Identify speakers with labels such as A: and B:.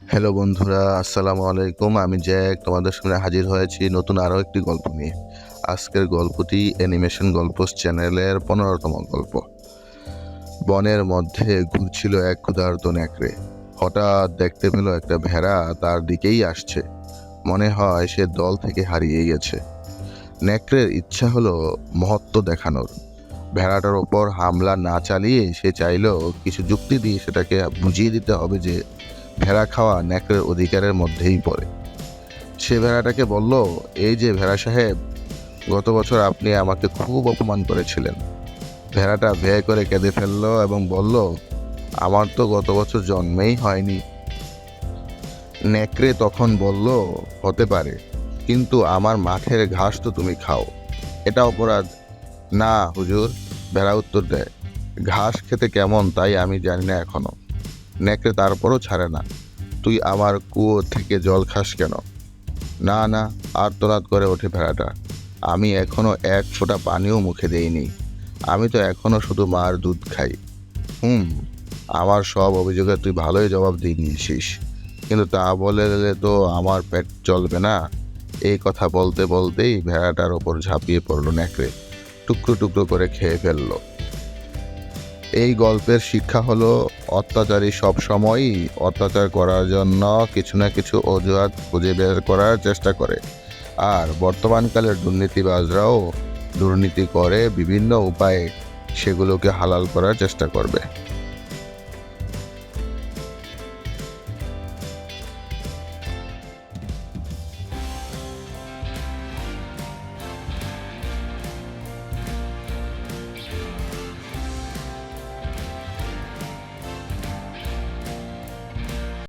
A: Hello বন্ধুরা, আসসালামু আলাইকুম। আমি জ্যাক তোমাদের সামনে হাজির হয়েছি নতুন আরও একটি গল্প নিয়ে। আজকের গল্পটি অ্যানিমেশন গল্প চ্যানেলের 15তম গল্প। বনের মধ্যে ঘুরছিল এক ক্ষুধার্ত নেকড়ে। হঠাৎ দেখতে পেল একটা ভেড়া তার দিকেই আসছে। মনে হয় সে দল থেকে হারিয়ে গেছে। নেকড়ের ইচ্ছা হলো মহত্ব দেখানোর। ভেড়াটার ওপর হামলা না চালিয়ে সে চাইল কিছু যুক্তি দিয়ে সেটাকে বুঝিয়ে দিতে হবে যে ভেড়া খাওয়া নেকড়ের অধিকারের মধ্যেই পড়ে। সে ভেড়াটাকে বলল, এই যে ভেড়া সাহেব, গত বছর আপনি আমাকে খুব অপমান করেছিলেন। ভেড়াটা ভ্যাঁ করে কেঁদে ফেলল এবং বলল, আমার তো গত বছর জন্মেই হয়নি। নেকড়ে তখন বলল, হতে পারে, কিন্তু আমার মাঠের ঘাস তো তুমি খাও, এটা অপরাধ না হুজুর। ভেড়া উত্তর দেয়, ঘাস খেতে কেমন তাই আমি জানি না এখনো। নেকড়ে তারপরও ছাড়ে না, তুই আমার কুয়ো থেকে জল খাস কেন? না না, আর্তনাদ করে ওঠে ভেড়াটা, আমি এখনো এক ফোঁটা পানিও মুখে দেইনি। আমি তো এখনো শুধু মার দুধ খাই। আমার সব অভিযোগে তুই ভালোই জবাব দিয়ে দিয়েছিস, কিন্তু তা বলে দিলে তো আমার পেট চলবে না। এই কথা বলতে বলতেই ভেড়াটার ওপর ঝাঁপিয়ে পড়লো নেকড়ে, টুকরো টুকরো করে খেয়ে ফেললো। এই গল্পের শিক্ষা হলো, অত্যাচারী সব সময়ই অত্যাচার করার জন্য কিছু না কিছু অজুহাত খুঁজে বের করার চেষ্টা করে। আর বর্তমানকালের দুর্নীতিবাজরাও দুর্নীতি করে বিভিন্ন উপায়ে সেগুলোকে হালাল করার চেষ্টা করবে।